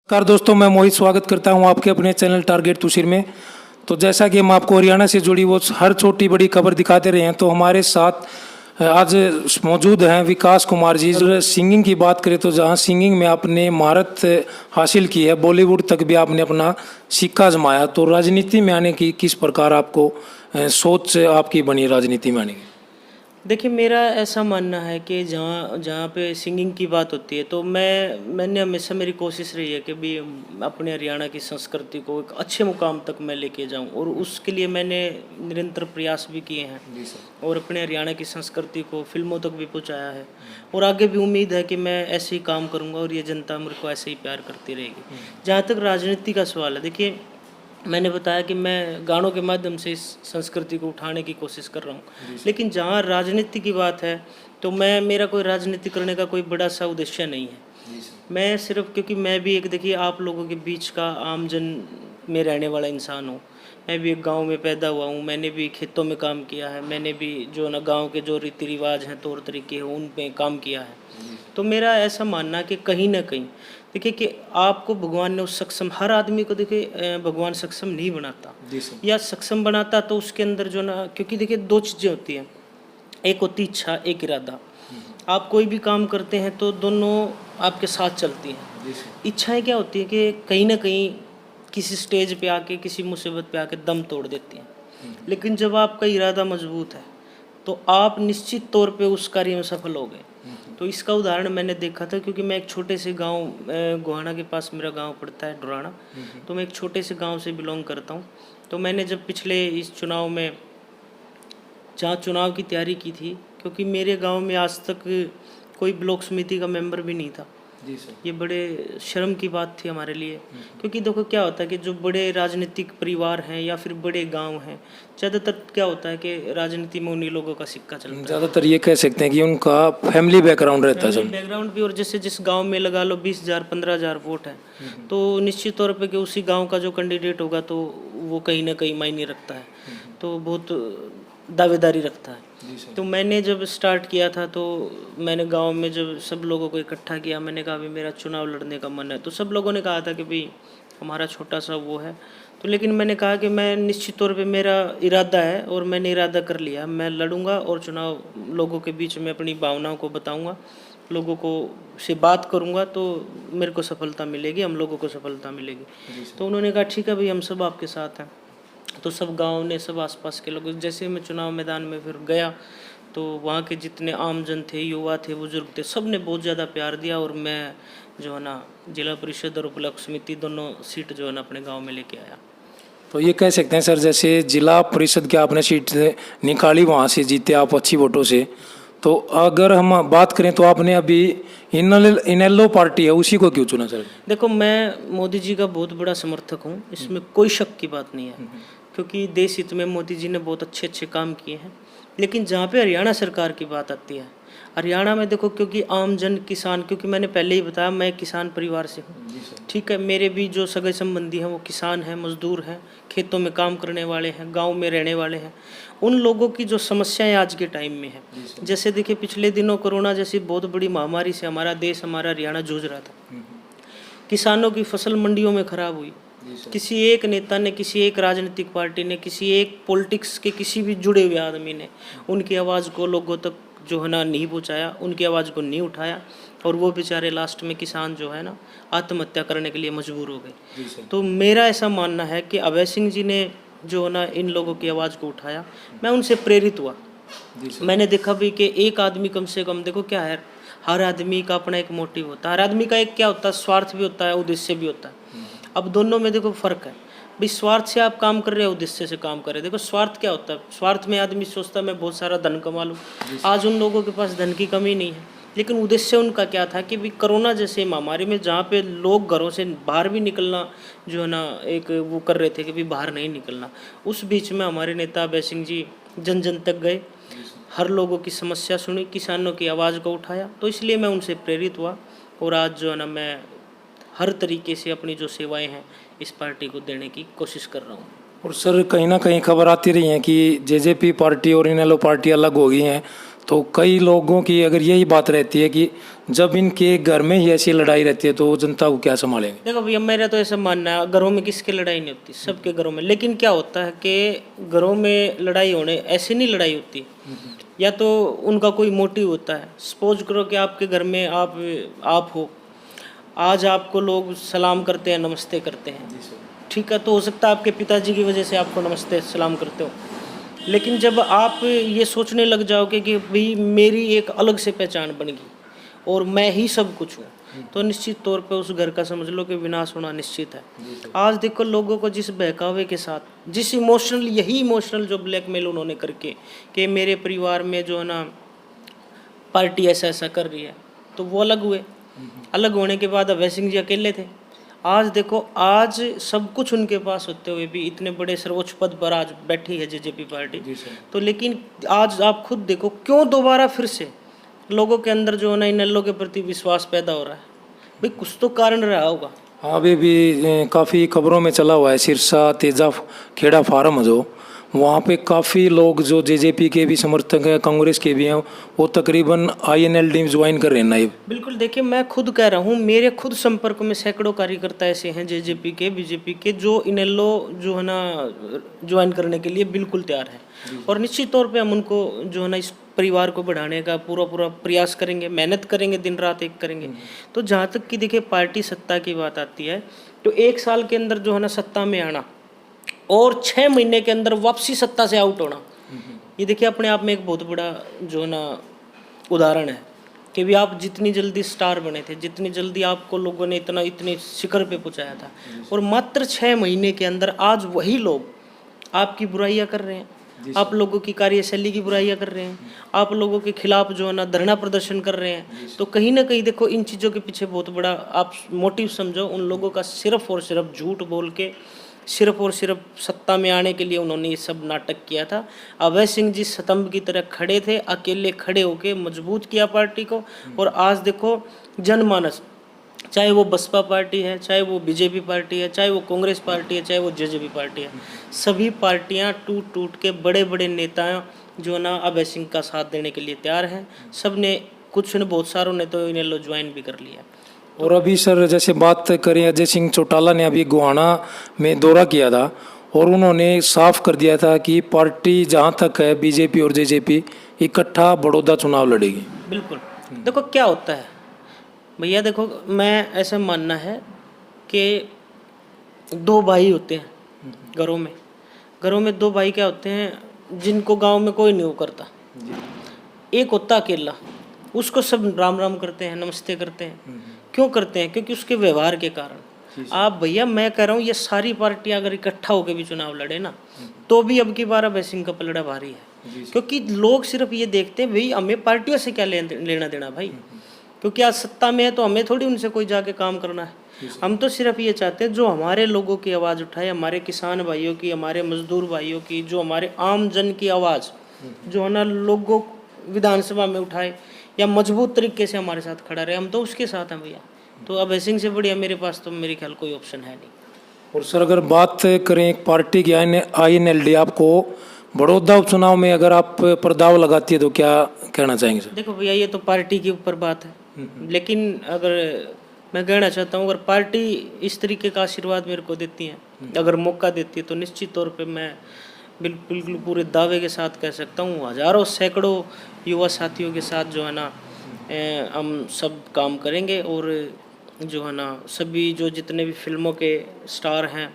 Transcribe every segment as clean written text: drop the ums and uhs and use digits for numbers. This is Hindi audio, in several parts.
नमस्कार दोस्तों, मैं मोहित स्वागत करता हूं आपके अपने चैनल टारगेट तुषिर में। तो जैसा कि हम आपको हरियाणा से जुड़ी वो हर छोटी बड़ी खबर दिखाते रहे हैं, तो हमारे साथ आज मौजूद हैं विकास कुमार जी। अगर सिंगिंग की बात करें तो जहां सिंगिंग में आपने महारत हासिल की है, बॉलीवुड तक भी आपने अपना सिक्का जमाया, तो राजनीति में आने की किस प्रकार आपको सोच आपकी बनी राजनीति में आने की? देखिए, मेरा ऐसा मानना है कि जहाँ जहाँ पे सिंगिंग की बात होती है तो मैंने हमेशा मेरी कोशिश रही है कि भी अपने हरियाणा की संस्कृति को एक अच्छे मुकाम तक मैं लेके जाऊँ, और उसके लिए मैंने निरंतर प्रयास भी किए हैं और अपने हरियाणा की संस्कृति को फिल्मों तक भी पहुँचाया है। और आगे भी उम्मीद है कि मैं ऐसे ही काम करूँगा और ये जनता मेरे को ऐसे ही प्यार करती रहेगी। जहाँ तक राजनीति का सवाल है, देखिए मैंने बताया कि मैं गानों के माध्यम से इस संस्कृति को उठाने की कोशिश कर रहा हूँ, लेकिन जहाँ राजनीति की बात है तो मेरा कोई राजनीति करने का कोई बड़ा सा उद्देश्य नहीं है। मैं सिर्फ, क्योंकि मैं भी एक, देखिए, आप लोगों के बीच का आम जन में रहने वाला इंसान हूँ। मैं भी एक गांव में पैदा हुआ हूँ, मैंने भी खेतों में काम किया है, मैंने भी जो ना गांव के जो रीति रिवाज हैं, तौर तरीके हैं, उन पे काम किया है। तो मेरा ऐसा मानना है कि कहीं ना कहीं, देखिए, कि आपको भगवान ने उस सक्षम, हर आदमी को देखिए भगवान सक्षम नहीं बनाता, या सक्षम बनाता तो उसके अंदर जो ना, क्योंकि देखिए दो चीज़ें होती हैं, एक होती इच्छा, एक इरादा। आप कोई भी काम करते हैं तो दोनों आपके साथ चलती हैं। इच्छाएं क्या होती है कि कहीं ना कहीं किसी स्टेज पे आके, किसी मुसीबत पे आके दम तोड़ देती हैं, लेकिन जब आपका इरादा मजबूत है तो आप निश्चित तौर पे उस कार्य में सफल हो गए। तो इसका उदाहरण मैंने देखा था, क्योंकि मैं एक छोटे से गांव, गोहाना के पास मेरा गांव पड़ता है, डुराना। तो मैं एक छोटे से गांव से बिलोंग करता हूं। तो मैंने जब पिछले इस चुनाव में, जहाँ चुनाव की तैयारी की थी, क्योंकि मेरे गांव में आज तक कोई ब्लॉक समिति का मेंबर भी नहीं था। जी सर। ये बड़े शर्म की बात थी हमारे लिए, क्योंकि देखो क्या होता है कि जो बड़े राजनीतिक परिवार हैं या फिर बड़े गांव हैं, ज़्यादातर क्या होता है कि राजनीति में उन्हीं लोगों का सिक्का चलता है। ज़्यादातर ये कह सकते हैं कि उनका फैमिली बैकग्राउंड रहता है सर। बैकग्राउंड भी, और जैसे जिस गांव में लगा लो 20,000 15,000 वोट है, तो निश्चित तौर पे कि उसी गांव का जो कैंडिडेट होगा तो वो कहीं ना कहीं मायने रखता है, तो बहुत दावेदारी रखता है। तो मैंने जब स्टार्ट किया था तो मैंने गांव में जब सब लोगों को इकट्ठा किया, मैंने कहा भी मेरा चुनाव लड़ने का मन है। तो सब लोगों ने कहा था कि भाई हमारा छोटा सा वो है, तो लेकिन मैंने कहा कि मैं निश्चित तौर पे मेरा इरादा है और मैंने इरादा कर लिया, मैं लड़ूंगा और चुनाव लोगों के बीच में अपनी भावनाओं को बताऊंगा, लोगों को से बात करूंगा, तो मेरे को सफलता मिलेगी, हम लोगों को सफलता मिलेगी। तो उन्होंने कहा ठीक है भाई, हम सब आपके साथ हैं। तो सब गांव ने, सब आसपास के लोग, जैसे मैं चुनाव मैदान में फिर गया तो वहाँ के जितने आमजन थे, युवा थे, बुजुर्ग थे, सब ने बहुत ज़्यादा प्यार दिया, और मैं जो है ना जिला परिषद और ब्लॉक समिति दोनों सीट जो है ना अपने गांव में लेके आया। तो ये कह सकते हैं सर, जैसे जिला परिषद की आपने सीट निकाली, वहाँ से जीते आप अच्छी वोटों से। तो अगर हम बात करें तो आपने अभी इनेलो पार्टी है, उसी को क्यों चुना सर? देखो, मैं मोदी जी का बहुत बड़ा समर्थक हूँ, इसमें कोई शक की बात नहीं है, क्योंकि देश हित में मोदी जी ने बहुत अच्छे अच्छे काम किए हैं। लेकिन जहाँ पे हरियाणा सरकार की बात आती है, हरियाणा में देखो, क्योंकि आम जन किसान, क्योंकि मैंने पहले ही बताया मैं किसान परिवार से हूँ, ठीक है, मेरे भी जो सगे संबंधी हैं वो किसान हैं, मजदूर हैं, खेतों में काम करने वाले हैं, गांव में रहने वाले हैं। उन लोगों की जो समस्याएं आज के टाइम में है, जैसे देखिए पिछले दिनों कोरोना जैसी बहुत बड़ी महामारी से हमारा देश, हमारा हरियाणा जूझ रहा था। किसानों की फसल मंडियों में खराब हुई, किसी एक नेता ने, किसी एक राजनीतिक पार्टी ने, किसी एक पॉलिटिक्स के किसी भी जुड़े हुए आदमी ने उनकी आवाज़ को लोगों तक जो है ना नहीं पहुंचाया, उनकी आवाज़ को नहीं उठाया, और वो बेचारे लास्ट में किसान जो है ना आत्महत्या करने के लिए मजबूर हो गए। तो मेरा ऐसा मानना है कि अभय सिंह जी ने जो है ना इन लोगों की आवाज़ को उठाया, मैं उनसे प्रेरित हुआ। मैंने देखा भी कि एक आदमी कम से कम, देखो क्या है, हर आदमी का अपना एक मोटिव होता है, हर आदमी का एक क्या होता है, स्वार्थ भी होता है, उद्देश्य भी होता है। अब दोनों में देखो फर्क है, भाई स्वार्थ से आप काम कर रहे हो, उद्देश्य से काम कर रहे हो। देखो स्वार्थ क्या होता है, स्वार्थ में आदमी सोचता है मैं बहुत सारा धन कमा लूँ। आज उन लोगों के पास धन की कमी नहीं है, लेकिन उद्देश्य उनका क्या था कि भी कोरोना जैसे महामारी में, जहाँ पे लोग घरों से बाहर भी निकलना जो है ना एक वो कर रहे थे कि भी बाहर नहीं निकलना, उस बीच में हमारे नेता अभय सिंह जी जन जन तक गए, हर लोगों की समस्या सुनी, किसानों की आवाज़ को उठाया। तो इसलिए मैं उनसे प्रेरित हुआ, और आज जो है ना मैं हर तरीके से अपनी जो सेवाएं हैं इस पार्टी को देने की कोशिश कर रहा हूँ। और सर कहीं ना कहीं खबर आती रही है कि जेजेपी पार्टी और इनेलो पार्टी अलग हो गई हैं, तो कई लोगों की अगर यही बात रहती है कि जब इनके घर में ही ऐसी लड़ाई रहती है तो जनता को क्या संभालेंगे? देखो भैया, मेरा तो ऐसा मानना है, घरों में किसकी लड़ाई नहीं होती, सबके घरों में। लेकिन क्या होता है कि घरों में लड़ाई होने ऐसे नहीं लड़ाई होती, या तो उनका कोई मोटिव होता है। सपोज करो कि आपके घर में आप हो, आज आपको लोग सलाम करते हैं, नमस्ते करते हैं, ठीक है, तो हो सकता है आपके पिताजी की वजह से आपको नमस्ते सलाम करते हो। लेकिन जब आप ये सोचने लग जाओगे कि भाई मेरी एक अलग से पहचान बन गई और मैं ही सब कुछ हूँ, तो निश्चित तौर पे उस घर का समझ लो कि विनाश होना निश्चित है। आज देखो लोगों को जिस बहकावे के साथ, जिस यही इमोशनल जो ब्लैकमेल उन्होंने करके कि मेरे परिवार में जो है ना पार्टी ऐसा ऐसा कर रही है, तो वो अलग हुए। अलग होने के बाद अभय सिंह जी अकेले थे। आज देखो, आज सब कुछ उनके पास होते हुए भी इतने बड़े सर्वोच्च पद पर आज बैठी है जेजेपी पार्टी। तो लेकिन आज आप खुद देखो क्यों दोबारा फिर से लोगों के अंदर जो है ना इनेलो के प्रति विश्वास पैदा हो रहा है। भाई कुछ तो कारण रहा होगा। हाँ, अभी भी काफ़ी खबरों में चला हुआ है, सिरसा तेजा खेड़ा फार्म जो, वहाँ पे काफ़ी लोग जो जेजेपी के भी समर्थक हैं, कांग्रेस के भी हैं, वो तकरीबन INLD ज्वाइन कर रहे हैं नाइब। बिल्कुल, देखिए मैं खुद कह रहा हूँ, मेरे खुद संपर्क में सैकड़ों कार्यकर्ता ऐसे हैं जेजेपी के, बीजेपी के, जो इनेलो जो है ना ज्वाइन करने के लिए बिल्कुल तैयार है। और निश्चित तौर पे हम उनको जो है ना इस परिवार को बढ़ाने का पूरा प्रयास करेंगे, मेहनत करेंगे, दिन रात एक करेंगे। तो जहाँ तक कि देखिए पार्टी सत्ता की बात आती है, तो 1 साल के अंदर जो है ना सत्ता में आना और 6 महीने के अंदर वापसी सत्ता से आउट होना, ये देखिए अपने आप में एक बहुत बड़ा जो है ना उदाहरण है कि भी आप जितनी जल्दी स्टार बने थे, जितनी जल्दी आपको लोगों ने इतने शिखर पे पहुंचाया था, और मात्र 6 महीने के अंदर आज वही लोग आपकी बुराइयां कर रहे हैं, आप लोगों की कार्यशैली की बुराइयां कर रहे हैं, आप लोगों के खिलाफ जो है ना धरना प्रदर्शन कर रहे हैं। तो कहीं ना कहीं देखो इन चीज़ों के पीछे बहुत बड़ा आप मोटिव समझो उन लोगों का, सिर्फ और सिर्फ झूठ बोल के सिर्फ और सिर्फ सत्ता में आने के लिए उन्होंने ये सब नाटक किया था। अभय सिंह जी स्तंभ की तरह खड़े थे, अकेले खड़े होके मजबूत किया पार्टी को। और आज देखो जनमानस, चाहे वो बसपा पार्टी है, चाहे वो बीजेपी पार्टी है, चाहे वो कांग्रेस पार्टी है, चाहे वो जेजेपी पार्टी है, सभी पार्टियां टूट टूट के बड़े बड़े नेता जो ना अभय सिंह का साथ देने के लिए तैयार हैं। सब ने, कुछ ने, बहुत सारों ने तो इन्हें ज्वाइन भी कर लिया। और अभी सर जैसे बात करें, अजय सिंह चौटाला ने अभी गोहाना में दौरा किया था और उन्होंने साफ कर दिया था कि पार्टी जहाँ तक है बीजेपी और जेजेपी इकट्ठा बड़ौदा चुनाव लड़ेगी। बिल्कुल, देखो क्या होता है भैया, देखो मैं ऐसा मानना है कि 2 भाई होते हैं घरों में 2 भाई क्या होते हैं जिनको गांव में कोई नहीं वो करता। एक होता अकेला, उसको सब राम राम करते हैं, नमस्ते करते हैं। क्यों करते हैं? क्योंकि उसके व्यवहार के कारण। आप भैया, मैं कह रहा हूँ ये सारी पार्टियां अगर इकट्ठा होकर भी चुनाव लड़े ना, तो भी अब की बार अभय सिंह का पलड़ा भारी है। क्योंकि लोग सिर्फ ये देखते हैं भाई हमें पार्टियों से क्या लेना देना भाई, क्योंकि आज सत्ता में है तो हमें थोड़ी उनसे कोई जाके काम करना है। हम तो सिर्फ ये चाहते हैं जो हमारे लोगों की आवाज़ उठाए, हमारे किसान भाइयों की, हमारे मजदूर भाइयों की, जो हमारे आम जन की आवाज़ जो है ना लोगों विधानसभा में उठाए या मजबूत तरीके से हमारे साथ खड़ा रहे, हम तो उसके साथ हैं भैया। तो अभय सिंह से बढ़िया मेरे पास तो मेरे ख्याल कोई ऑप्शन है नहीं। और सर अगर बात करें एक पार्टी की INLD, आपको बड़ौदा उपचुनाव में अगर आप प्रदाव लगाती है तो क्या कहना चाहेंगे सर? देखो भैया, ये तो पार्टी के ऊपर बात है, लेकिन अगर मैं कहना चाहता हूँ, अगर पार्टी इस तरीके का आशीर्वाद मेरे को देती है, अगर मौका देती है, तो निश्चित तौर पे मैं बिल्कुल पूरे दावे के साथ कह सकता हूँ हजारों सैकड़ों युवा साथियों के साथ जो है ना हम सब काम करेंगे। और जो है ना सभी जो जितने भी फिल्मों के स्टार हैं,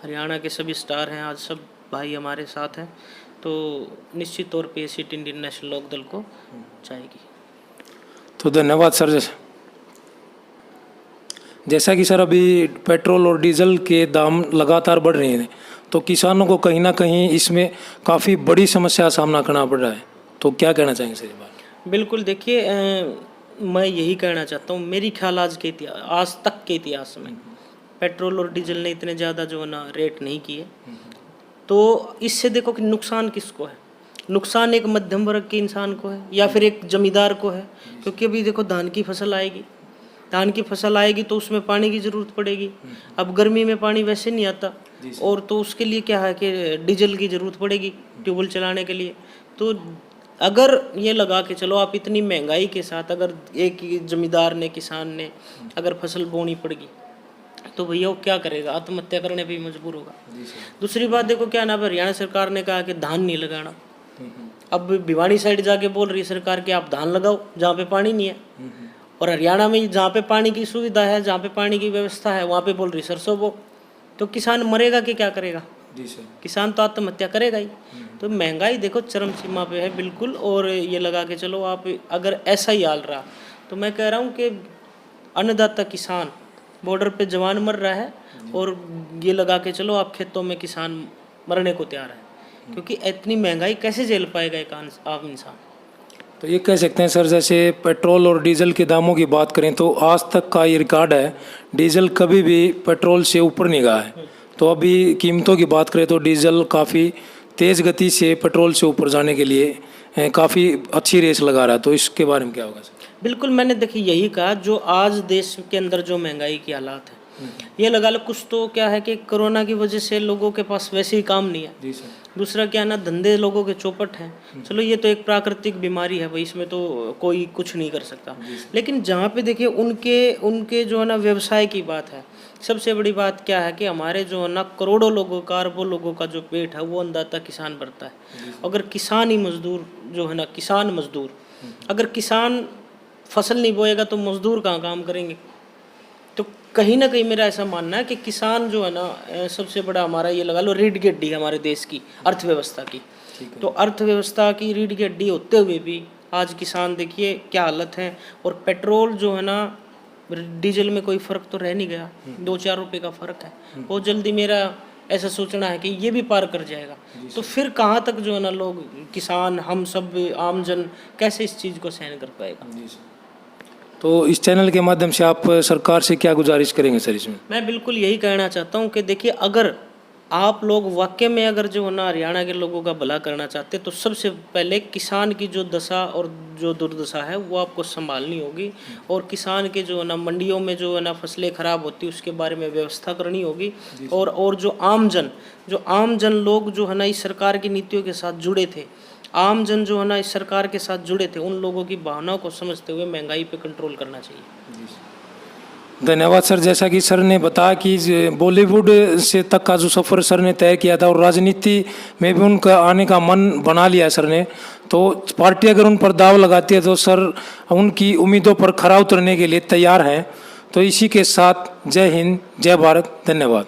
हरियाणा के सभी स्टार हैं, आज सब भाई हमारे साथ हैं। तो निश्चित तौर पे ये सीट इंडियन नेशनल लोक दल को जाएगी। तो धन्यवाद सर। जैसा कि सर अभी पेट्रोल और डीजल के दाम लगातार बढ़ रहे हैं, तो किसानों को कहीं ना कहीं इसमें काफ़ी बड़ी समस्या का सामना करना पड़ रहा है, तो क्या कहना चाहेंगे सर ये बात? बिल्कुल, देखिए मैं यही कहना चाहता हूँ, मेरी ख्याल आज तक के इतिहास में पेट्रोल और डीजल ने इतने ज़्यादा जो है ना रेट नहीं किए। तो इससे देखो कि नुकसान किसको है? नुकसान एक मध्यम वर्ग के इंसान को है या फिर एक जमींदार को है। क्योंकि अभी देखो धान की फसल आएगी तो उसमें पानी की ज़रूरत पड़ेगी। अब गर्मी में पानी वैसे नहीं आता, और तो उसके लिए क्या है कि डीजल की ज़रूरत पड़ेगी ट्यूबवेल चलाने के लिए। तो अगर ये लगा के चलो आप इतनी महंगाई के साथ अगर एक ही जमींदार ने किसान ने अगर फसल बोनी पड़गी तो भैया वो क्या करेगा, आत्महत्या करने पे भी मजबूर होगा। दूसरी बात देखो क्या ना, हरियाणा सरकार ने कहा कि धान नहीं लगाना, अब भिवानी साइड जाके बोल रही है सरकार कि आप धान लगाओ जहाँ पे पानी नहीं है, और हरियाणा में जहाँ पे पानी की सुविधा है, जहाँ पे पानी की व्यवस्था है, वहाँ पे बोल रही सरसों बो। तो किसान मरेगा कि क्या करेगा? किसान तो आत्महत्या करेगा ही। तो महंगाई देखो चरम सीमा पे है बिल्कुल। और ये लगा के चलो आप अगर ऐसा ही हाल रहा तो मैं कह रहा हूँ कि अन्नदाता किसान बॉर्डर पे जवान मर रहा है, और ये लगा के चलो आप खेतों में किसान मरने को तैयार है, क्योंकि इतनी महंगाई कैसे झेल पाएगा एक आम इंसान। तो ये कह सकते हैं सर, जैसे पेट्रोल और डीजल के दामों की बात करें तो आज तक का ये रिकॉर्ड है, डीजल कभी भी पेट्रोल से ऊपर नहीं गया है। तो अभी कीमतों की बात करें तो डीजल काफ़ी तेज़ गति से पेट्रोल से ऊपर जाने के लिए काफ़ी अच्छी रेस लगा रहा है। तो इसके बारे में क्या होगा सर? बिल्कुल, मैंने देखिए यही कहा, जो आज देश के अंदर जो महंगाई की हालात है, ये लगा लो कुछ तो क्या है कि कोरोना की वजह से लोगों के पास वैसे ही काम नहीं है। जी सर। दूसरा क्या ना, धंधे लोगों के चौपट हैं। चलो ये तो एक प्राकृतिक बीमारी है भाई, इसमें तो कोई कुछ नहीं कर सकता। लेकिन जहाँ पे देखिए उनके जो है ना व्यवसाय की बात है, सबसे बड़ी बात क्या है कि हमारे जो है ना करोड़ों लोगों का, अरबों लोगों का जो पेट है वो अन्नदाता किसान भरता है। अगर किसान ही मजदूर जो है ना, किसान मजदूर, अगर किसान फसल नहीं बोएगा तो मजदूर कहाँ काम करेंगे? तो कहीं ना कहीं मेरा ऐसा मानना है कि किसान जो है ना सबसे बड़ा हमारा ये लगा लो रीढ़ की हड्डी है हमारे देश की अर्थव्यवस्था की। तो अर्थव्यवस्था की रीढ़ की हड्डी होते हुए भी आज किसान देखिए क्या हालत है। और पेट्रोल जो है ना, डीजल में कोई फ़र्क तो रह नहीं गया, 2-4 रुपये का फ़र्क है। बहुत जल्दी मेरा ऐसा सोचना है कि ये भी पार कर जाएगा। तो फिर कहाँ तक जो है ना लोग, किसान, हम सब आम जन कैसे इस चीज़ को सहन कर पाएगा? तो इस चैनल के माध्यम से आप सरकार से क्या गुजारिश करेंगे सर इसमें? मैं बिल्कुल यही कहना चाहता हूँ कि देखिए, अगर आप लोग वाकई में अगर जो है ना हरियाणा के लोगों का भला करना चाहते तो सबसे पहले किसान की जो दशा और जो दुर्दशा है वो आपको संभालनी होगी। और किसान के जो है ना मंडियों में जो है ना फसलें खराब होती है उसके बारे में व्यवस्था करनी होगी। और जो आम जन लोग जो है ना इस सरकार की नीतियों के साथ जुड़े थे, आम जन जो है ना इस सरकार के साथ जुड़े थे, उन लोगों की भावनाओं को समझते हुए महंगाई पे कंट्रोल करना चाहिए। धन्यवाद सर। जैसा कि सर ने बताया कि बॉलीवुड से तक का जो सफ़र सर ने तय किया था और राजनीति में भी उनका आने का मन बना लिया सर ने, तो पार्टी अगर उन पर दाव लगाती है तो सर उनकी उम्मीदों पर खरा उतरने के लिए तैयार हैं। तो इसी के साथ जय हिंद, जय भारत, धन्यवाद।